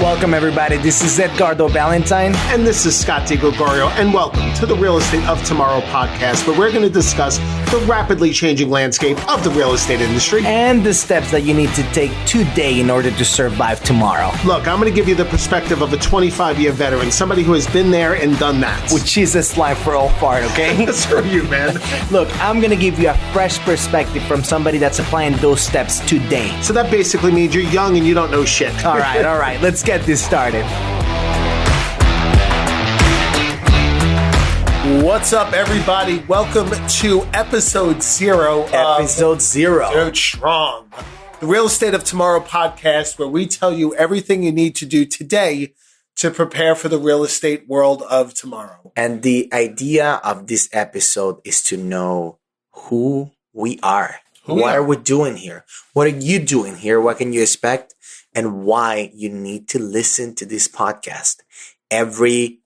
Welcome, everybody. This is Edgardo Balentine. And this is Scott DiGregorio. And welcome to the Real Estate of Tomorrow podcast, where we're going to discuss the rapidly changing landscape of the real estate industry. And the steps that you need to take today in order to survive tomorrow. Look, I'm going to give you the perspective of a 25-year veteran, somebody who has been there and done that. Which is a slime for all fart, okay? That's for you, man. Look, I'm going to give you a fresh perspective from somebody that's applying those steps today. So that basically means you're young and you don't know shit. All right. Let's get this started. What's up, everybody? Welcome to episode 0. Episode 0. Dude, strong. The Real Estate of Tomorrow podcast, where we tell you everything you need to do today to prepare for the real estate world of tomorrow. And the idea of this episode is to know who we are. What are we doing here? What are you doing here? What can you expect? And why you need to listen to this podcast every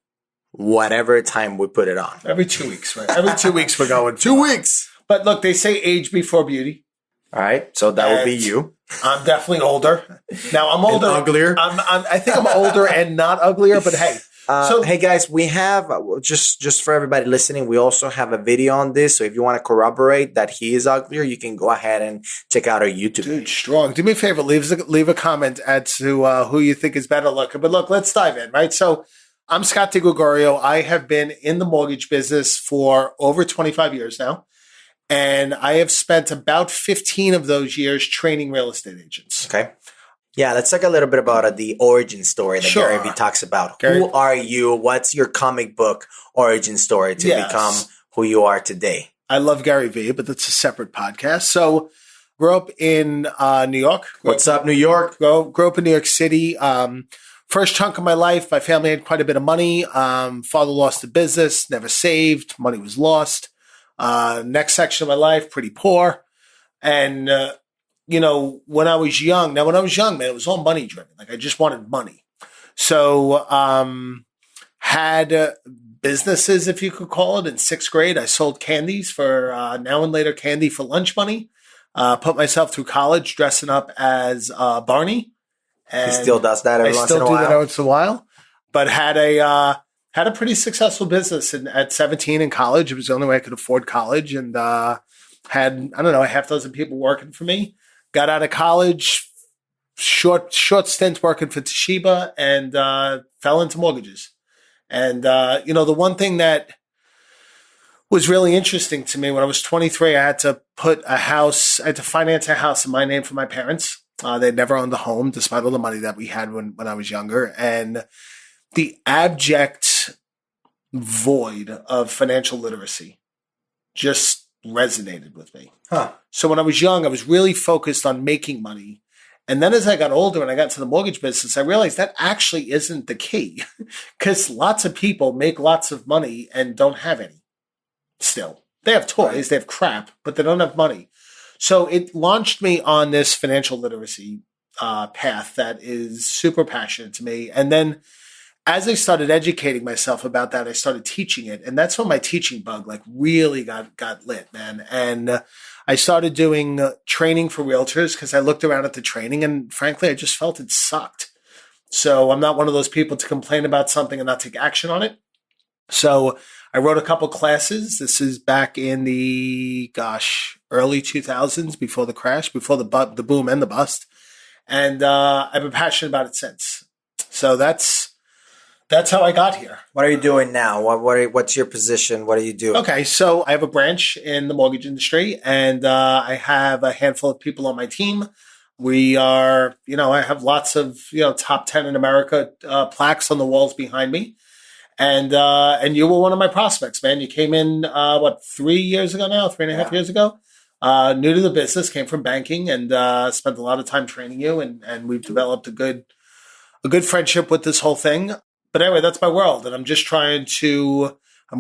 whatever time we put it on. Every 2 weeks, right? Every 2 weeks we're going. 2 weeks. But look, they say age before beauty. All right. So that will be you. I'm definitely older. Now I'm older. And uglier. I think I'm older and not uglier, but hey. Hey guys, we have, just for everybody listening, we also have a video on this. So if you want to corroborate that he is uglier, you can go ahead and check out our YouTube. Dude, strong. Do me a favor, leave a comment as to who you think is better looking. But look, let's dive in, right? So I'm Scott DiGregorio. I have been in the mortgage business for over 25 years now. And I have spent about 15 of those years training real estate agents. Okay. Yeah, let's talk a little bit about the origin story that Gary Vee talks about. Who are you? What's your comic book origin story to become who you are today? I love Gary Vee, but that's a separate podcast. So grew up in New York. What's up, New York? Grew up in New York City. First chunk of my life, my family had quite a bit of money. Father lost the business, never saved. Money was lost. Next section of my life, pretty poor. And when I was young, man, it was all money driven. Like I just wanted money. So, had businesses, if you could call it, in 6th grade. I sold candies for now and later candy for lunch money. Put myself through college dressing up as Barney. And he still does that every once in a while. I still do that every once in a while. But had a pretty successful business at 17 in college. It was the only way I could afford college, and had, I don't know, a half dozen people working for me. Got out of college, short stint working for Toshiba, and fell into mortgages. And, the one thing that was really interesting to me when I was 23, I had to finance a house in my name for my parents. They'd never owned a home, despite all the money that we had when I was younger. And the abject void of financial literacy just resonated with me. So when I was young, I was really focused on making money. And then as I got older and I got into the mortgage business, I realized that actually isn't the key, because lots of people make lots of money and don't have any still. They have toys, they have crap, but they don't have money. So it launched me on this financial literacy path that is super passionate to me. And then as I started educating myself about that, I started teaching it. And that's when my teaching bug really got lit, man. And I started doing training for realtors because I looked around at the training and frankly, I just felt it sucked. So I'm not one of those people to complain about something and not take action on it. So I wrote a couple classes. This is back in the, early 2000s, before the crash, before the boom and the bust. And I've been passionate about it since. So that's how I got here. What are you doing now? What's your position? What do you do? Okay, so I have a branch in the mortgage industry, and I have a handful of people on my team. We are, I have lots of, top 10 in America plaques on the walls behind me. And you were one of my prospects, man. You came in, 3 years ago now, 3.5 years ago? New to the business, came from banking, and spent a lot of time training you. And we've developed a good friendship with this whole thing. But anyway, that's my world. And I'm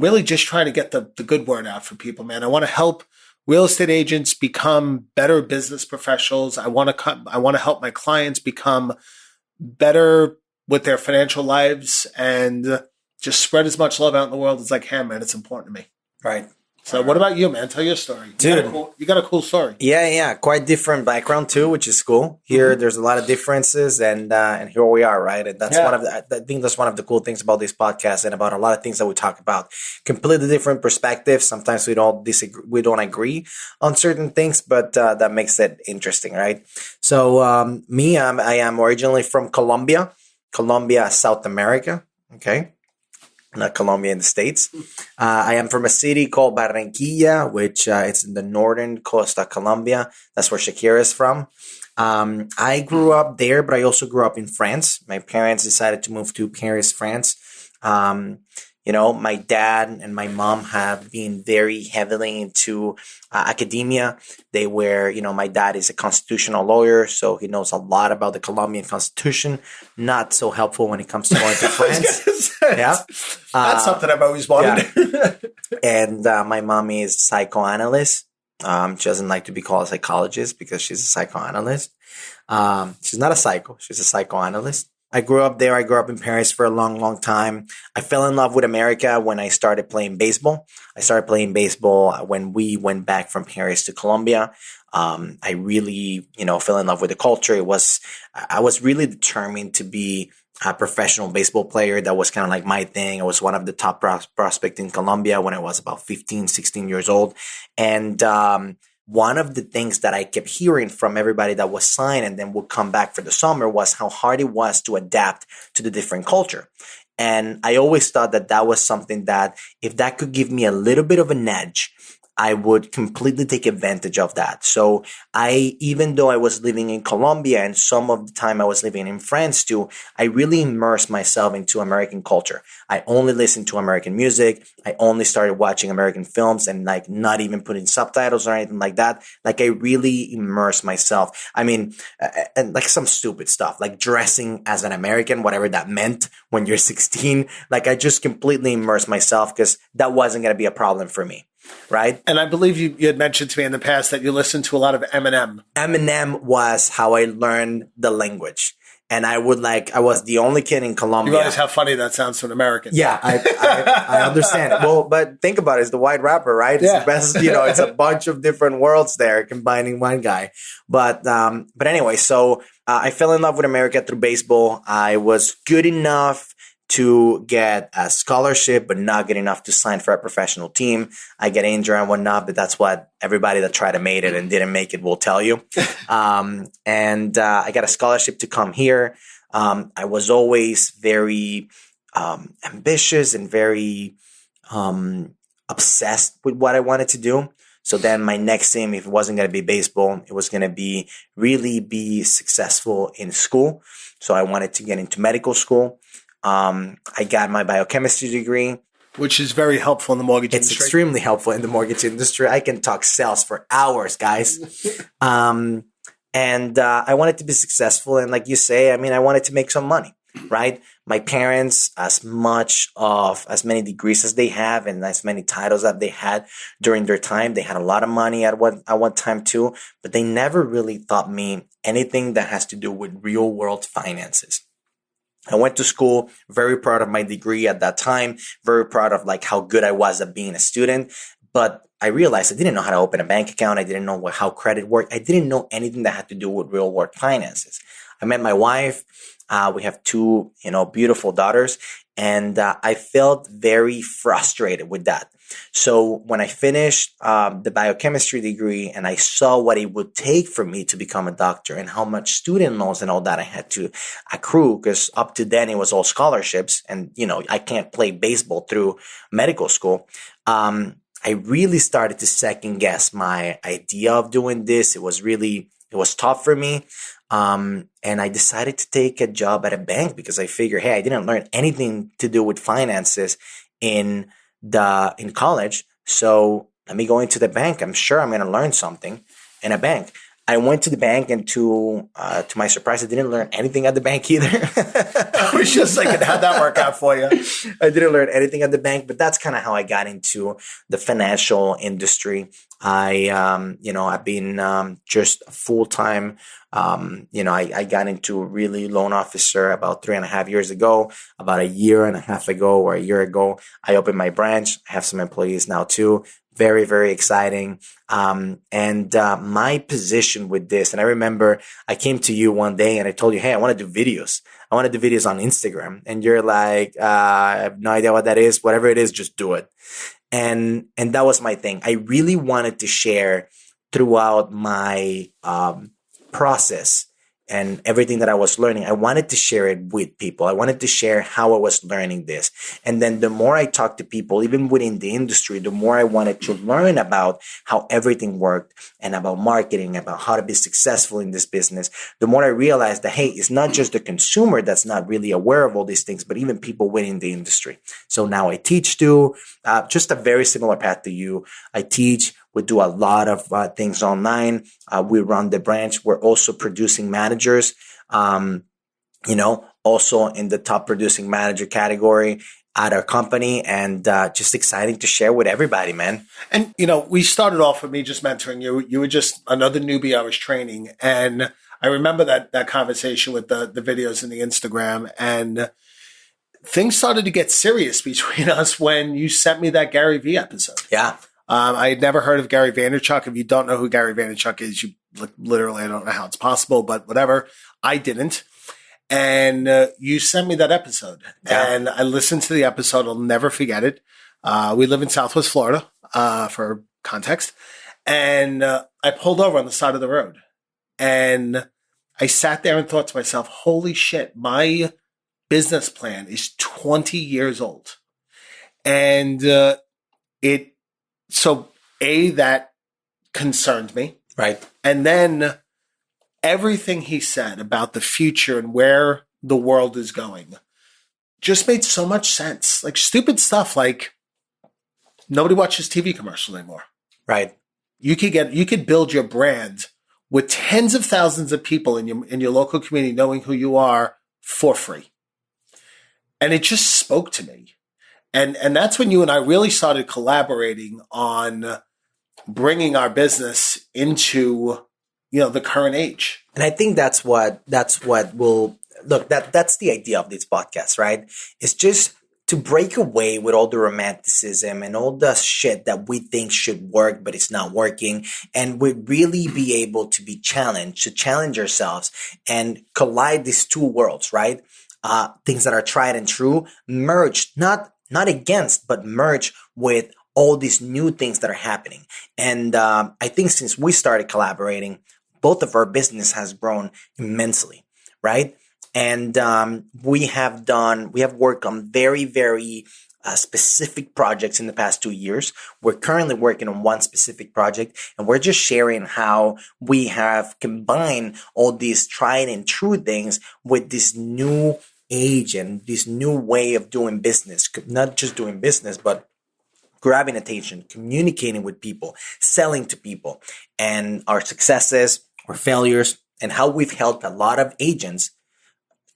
really just trying to get the good word out for people, man. I want to help real estate agents become better business professionals. I want to help my clients become better with their financial lives and just spread as much love out in the world as I can, man. It's important to me. Right. So what about you, man? Tell your story. Dude. You got a cool story. Yeah. Quite different background too, which is cool. Here, there's a lot of differences, and here we are, right? And that's I think that's one of the cool things about this podcast and about a lot of things that we talk about. Completely different perspectives. Sometimes we don't disagree, we don't agree on certain things, but that makes it interesting, right? So I am originally from Colombia, South America. Okay. Not Colombia in the States. I am from a city called Barranquilla, which it's in the northern coast of Colombia. That's where Shakira is from. I grew up there, but I also grew up in France. My parents decided to move to Paris, France. My dad and my mom have been very heavily into academia. They were, my dad is a constitutional lawyer, so he knows a lot about the Colombian constitution. Not so helpful when it comes to going to France. Yeah. That's something I've always wanted. Yeah. And my mom is psychoanalyst. She doesn't like to be called a psychologist because she's a psychoanalyst. She's not a psycho. She's a psychoanalyst. I grew up there. I grew up in Paris for a long, long time. I fell in love with America when I started playing baseball. I started playing baseball when we went back from Paris to Colombia. I really, fell in love with the culture. I was really determined to be a professional baseball player. That was kind of like my thing. I was one of the top prospects in Colombia when I was about 15, 16 years old. And one of the things that I kept hearing from everybody that was signed and then would come back for the summer was how hard it was to adapt to the different culture. And I always thought that was something that if that could give me a little bit of an edge, I would completely take advantage of that. So even though I was living in Colombia and some of the time I was living in France too, I really immersed myself into American culture. I only listened to American music. I only started watching American films and not even putting subtitles or anything like that. I really immersed myself. I mean, and some stupid stuff, like dressing as an American, whatever that meant when you're 16. I just completely immersed myself because that wasn't going to be a problem for me. Right. And I believe you had mentioned to me in the past that you listened to a lot of Eminem. Eminem was how I learned the language. And I was the only kid in Colombia. You realize how funny that sounds to an American. Yeah, I understand it. Well, but think about it. It's the white rapper, right? It's the best, it's a bunch of different worlds there combining one guy. But anyway, so I fell in love with America through baseball. I was good enough to get a scholarship, but not good enough to sign for a professional team. I get injured and whatnot, but that's what everybody that tried to make it and didn't make it will tell you. And I got a scholarship to come here. I was always very ambitious and very obsessed with what I wanted to do. So then my next aim, if it wasn't going to be baseball, it was going to be successful in school. So I wanted to get into medical school. I got my biochemistry degree. Which is very helpful in the mortgage industry. It's extremely helpful in the mortgage industry. I can talk sales for hours, guys. And I wanted to be successful. And like you say, I wanted to make some money, right? My parents, as many degrees as they have and as many titles that they had during their time, they had a lot of money at one time too, but they never really taught me anything that has to do with real world finances. I went to school, very proud of my degree at that time, very proud of how good I was at being a student. But I realized I didn't know how to open a bank account. I didn't know how credit worked. I didn't know anything that had to do with real world finances. I met my wife. We have two, beautiful daughters. And I felt very frustrated with that. So when I finished the biochemistry degree and I saw what it would take for me to become a doctor and how much student loans and all that I had to accrue, because up to then it was all scholarships and, I can't play baseball through medical school. I really started to second guess my idea of doing this. It was tough for me. And I decided to take a job at a bank because I figured, hey, I didn't learn anything to do with finances in college. So let me go into the bank. I'm sure I'm going to learn something in a bank. I went to the bank and to my surprise, I didn't learn anything at the bank either. I was just thinking, how'd that work out for you? I didn't learn anything at the bank, but that's kind of how I got into the financial industry. I've been just full-time. I got into really loan officer about 3.5 years ago. About a year and a half ago or a year ago, I opened my branch. I have some employees now too. Very, very exciting. My position with this, and I remember I came to you one day and I told you, hey, I want to do videos. I want to do videos on Instagram. And you're like, I have no idea what that is. Whatever it is, just do it. And that was my thing. I really wanted to share throughout my process and everything that I was learning. I wanted to share it with people. I wanted to share how I was learning this. And then the more I talked to people, even within the industry, the more I wanted to learn about how everything worked and about marketing, about how to be successful in this business, the more I realized that, hey, it's not just the consumer that's not really aware of all these things, but even people within the industry. So now I teach too, just a very similar path to you. I teach. We do a lot of things online. We run the branch. We're also producing managers, also in the top producing manager category at our company, and just exciting to share with everybody, man. And, we started off with me just mentoring you. You were just another newbie I was training. And I remember that conversation with the videos and the Instagram, and things started to get serious between us when you sent me that Gary Vee episode. Yeah. I had never heard of Gary Vaynerchuk. If you don't know who Gary Vaynerchuk is, you literally, I don't know how it's possible, but whatever. I didn't. And you sent me that episode. Yeah. And I listened to the episode. I'll never forget it. We live in Southwest Florida, for context. And I pulled over on the side of the road. And I sat there and thought to myself, holy shit, my business plan is 20 years old. And So that concerned me. Right. And then everything he said about the future and where the world is going just made so much sense. Like stupid stuff like nobody watches TV commercials anymore. Right. You could build your brand with tens of thousands of people in your local community knowing who you are for free. And it just spoke to me. And that's when you and I really started collaborating on bringing our business into, the current age. And I think that's what will look, that's the idea of this podcast, right? It's just to break away with all the romanticism and all the shit that we think should work, but it's not working. And we really be able to be challenged, to challenge ourselves and collide these two worlds, right? Things that are tried and true, merged, not against, but merge with all these new things that are happening. And I think since we started collaborating, both of our business has grown immensely, right? And we have worked on very, very specific projects in the past 2 years. We're currently working on one specific project, and we're just sharing how we have combined all these tried and true things with this new age and this new way of doing business, not just doing business, but grabbing attention, communicating with people, selling to people, and our successes, our failures, and how we've helped a lot of agents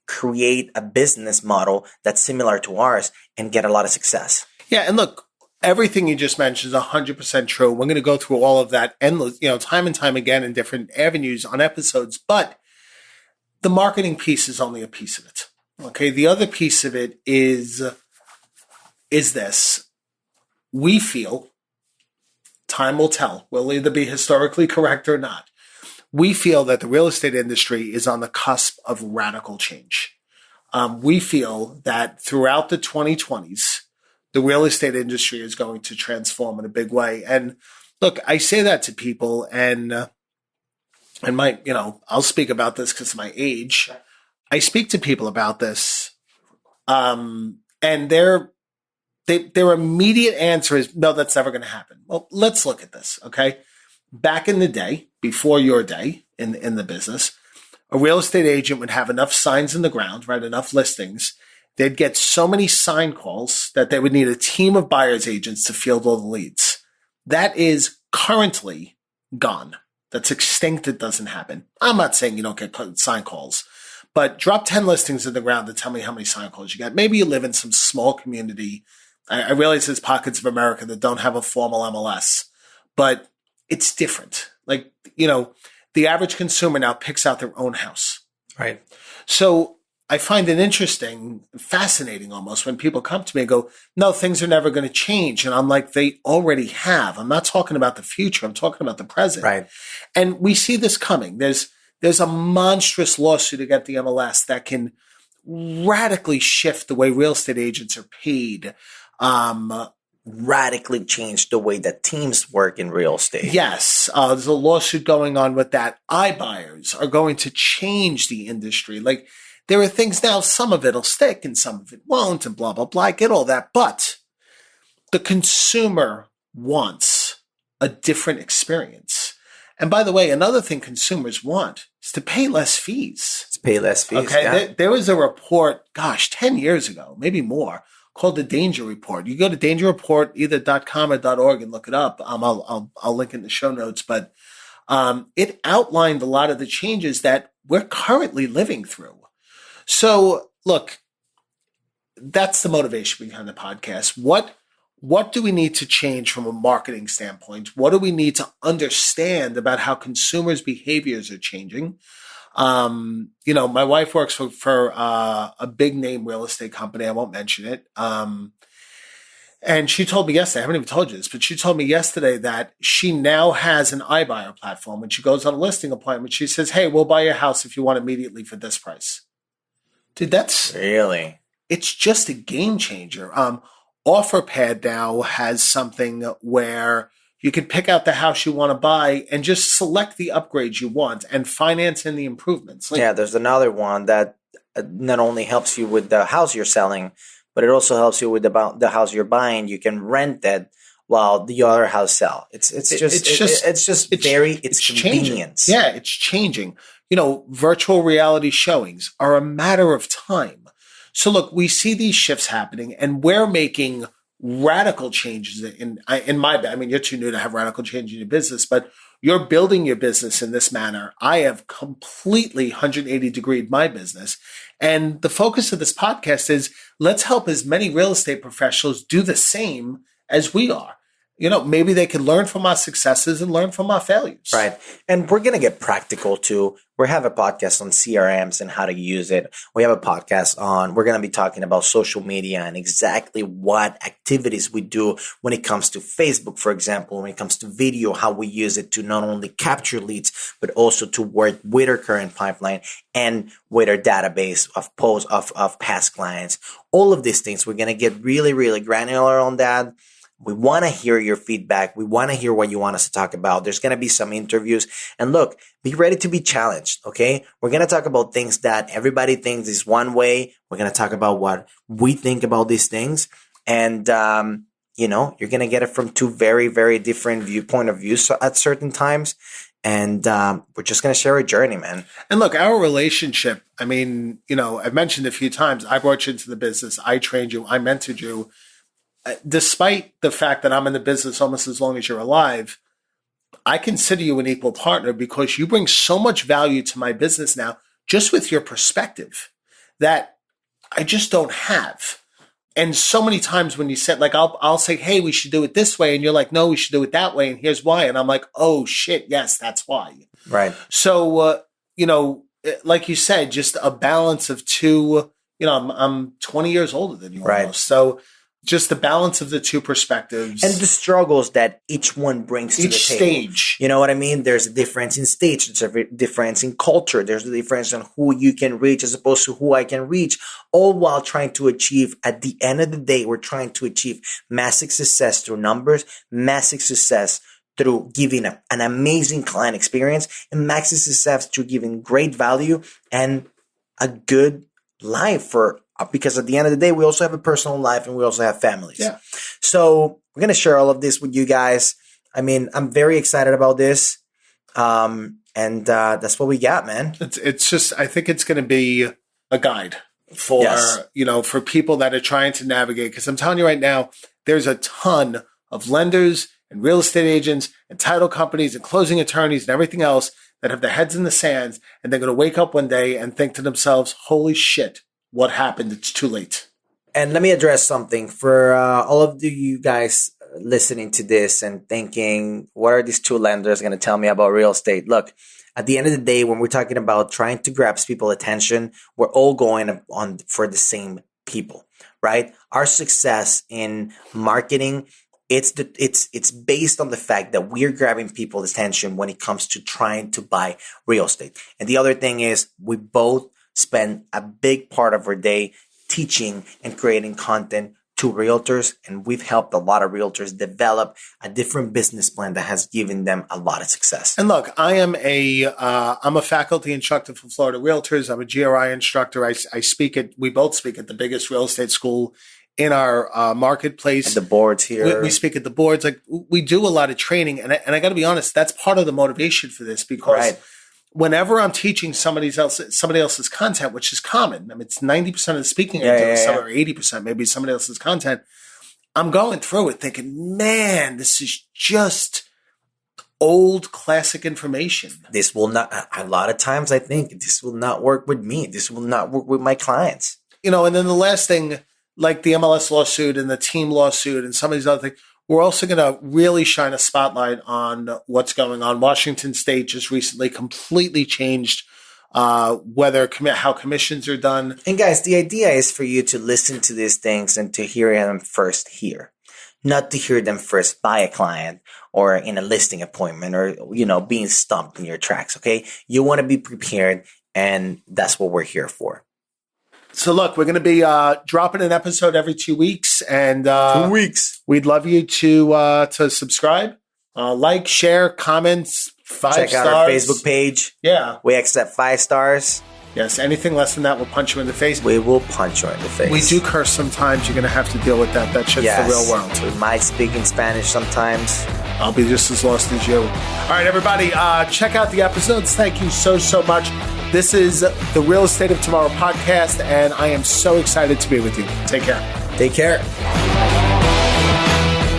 create a business model that's similar to ours and get a lot of success. Yeah. And look, everything you just mentioned is 100% true. We're going to go through all of that endless, time and time again in different avenues on episodes, but the marketing piece is only a piece of it. Okay, the other piece of it is this. We feel, time will tell, we'll either be historically correct or not. We feel that the real estate industry is on the cusp of radical change. We feel that throughout the 2020s, the real estate industry is going to transform in a big way. And look, I say that to people and my, I'll speak about this because of my age. I speak to people about this, and their immediate answer is, no, that's never going to happen. Well, let's look at this, okay? Back in the day, before your day in the business, a real estate agent would have enough signs in the ground, right? Enough listings. They'd get so many sign calls that they would need a team of buyer's agents to field all the leads. That is currently gone. That's extinct. It doesn't happen. I'm not saying you don't get sign calls. But drop 10 listings in the ground and tell me how many sign calls you got. Maybe you live in some small community. I realize there's pockets of America that don't have a formal MLS, but it's different. Like, the average consumer now picks out their own house. Right. So I find it interesting, fascinating almost, when people come to me and go, no, things are never going to change. And I'm like, they already have. I'm not talking about the future. I'm talking about the present. Right. And we see this coming. There's a monstrous lawsuit against the MLS that can radically shift the way real estate agents are paid. Radically change the way that teams work in real estate. Yes. There's a lawsuit going on with that. iBuyers are going to change the industry. Like, there are things now, some of it'll stick and some of it won't, and blah, blah, blah. I get all that. But the consumer wants a different experience. And by the way, another thing consumers want is to pay less fees. To pay less fees. Okay. Yeah. There was a report, 10 years ago, maybe more, called the Danger Report. You go to dangerreport, either .com or .org, and look it up. I'll link in the show notes. But it outlined a lot of the changes that we're currently living through. So, look, that's the motivation behind the podcast. What do we need to change from a marketing standpoint? What do we need to understand about how consumers' behaviors are changing? My wife works for a big name real estate company. I won't mention it. And she told me yesterday, I haven't even told you this, but she told me yesterday that she now has an iBuyer platform. When she goes on a listing appointment, she says, hey, we'll buy your house if you want immediately for this price. Dude, it's just a game changer. OfferPad now has something where you can pick out the house you want to buy and just select the upgrades you want and finance in the improvements. There's another one that not only helps you with the house you're selling, but it also helps you with the house you're buying. You can rent it while the other house sell. It's convenience. Changing. Yeah, it's changing. Virtual reality showings are a matter of time. So look, we see these shifts happening, and we're making radical changes in my, I mean, you're too new to have radical change in your business, but you're building your business in this manner. I have completely 180 degreed my business. And the focus of this podcast is let's help as many real estate professionals do the same as we are. Maybe they can learn from our successes and learn from our failures. Right. And we're going to get practical too. We have a podcast on CRMs and how to use it. We have a podcast we're going to be talking about social media and exactly what activities we do when it comes to Facebook, for example, when it comes to video, how we use it to not only capture leads, but also to work with our current pipeline and with our database of posts of past clients. All of these things, we're going to get really, really granular on that. We want to hear your feedback. We want to hear what you want us to talk about. There's going to be some interviews. And look, be ready to be challenged, okay? We're going to talk about things that everybody thinks is one way. We're going to talk about what we think about these things. And, you're going to get it from two very, very different point of views at certain times. And we're just going to share a journey, man. And look, our relationship, I mean, I've mentioned a few times, I brought you into the business. I trained you. I mentored you. Despite the fact that I'm in the business almost as long as you're alive, I consider you an equal partner because you bring so much value to my business now, just with your perspective that I just don't have. And so many times when you said, like, I'll say, hey, we should do it this way. And you're like, no, we should do it that way. And here's why. And I'm like, oh shit. Yes, that's why. Right. So, like you said, just a balance of two, I'm 20 years older than you almost. Right. So just the balance of the two perspectives. And the struggles that each one brings to the table. Each stage. You know what I mean? There's a difference in stage. There's a difference in culture. There's a difference in who you can reach as opposed to who I can reach. All while trying to achieve, at the end of the day, we're trying to achieve massive success through numbers, massive success through giving an amazing client experience, and massive success through giving great value and a good life because at the end of the day, we also have a personal life and we also have families. Yeah. So we're going to share all of this with you guys. I mean, I'm very excited about this. And that's what we got, man. It's just, I think it's going to be a guide for, for people that are trying to navigate. Because I'm telling you right now, there's a ton of lenders and real estate agents and title companies and closing attorneys and everything else that have their heads in the sands. And they're going to wake up one day and think to themselves, holy shit. What happened? It's too late. And let me address something for all of you guys listening to this and thinking, what are these two lenders going to tell me about real estate? Look, At the end of the day, when we're talking about trying to grasp people's attention, we're all going on for the same people, right? Our success in marketing, it's based on the fact that we're grabbing people's attention when it comes to trying to buy real estate. And the other thing is we both spend a big part of our day teaching and creating content to realtors, and we've helped a lot of realtors develop a different business plan that has given them a lot of success. And look, I'm a faculty instructor for Florida Realtors. I'm a GRI instructor. We both speak at the biggest real estate school in our marketplace. And the boards here. We speak at the boards. Like, we do a lot of training, and I got to be honest, that's part of the motivation for this, because whenever I'm teaching somebody else's content, which is common, I mean, it's 90% of the speaking I do, or 80%, maybe somebody else's content, I'm going through it thinking, man, this is just old classic information. This will not, a lot of times I think this will not work with me. This will not work with my clients. And then the last thing, like the MLS lawsuit and the team lawsuit and some of these other things, we're also going to really shine a spotlight on what's going on. Washington State just recently completely changed how commissions are done. And guys, the idea is for you to listen to these things and to hear them first here, not to hear them first by a client or in a listing appointment or, being stumped in your tracks, okay? You want to be prepared, and that's what we're here for. So look, we're going to be dropping an episode every 2 weeks, and 2 weeks. We'd love you to subscribe, like, share, comments, 5 stars. Check out our Facebook page. Yeah, we accept 5 stars. Yes, anything less than that, we'll punch you in the face. We will punch you in the face. We do curse sometimes. You're going to have to deal with that. That shit's the real world. We might speak in Spanish sometimes. I'll be just as lost as you. All right, everybody, check out the episodes. Thank you so much. This is the Real Estate of Tomorrow podcast, and I am so excited to be with you. Take care. Take care.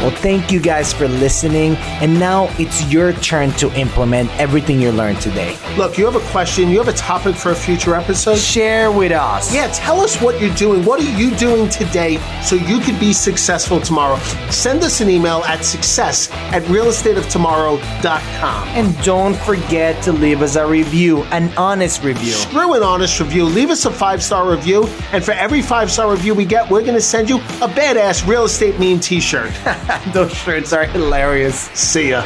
Well, thank you guys for listening. And now it's your turn to implement everything you learned today. Look, you have a question, you have a topic for a future episode? Share with us. Yeah, tell us what you're doing. What are you doing today so you could be successful tomorrow? Send us an email at success@realestateoftomorrow.com. And don't forget to leave us a review, an honest review. Screw an honest review. Leave us a 5-star review. And for every 5-star review we get, we're going to send you a badass real estate meme t-shirt. Those shirts are hilarious. See ya.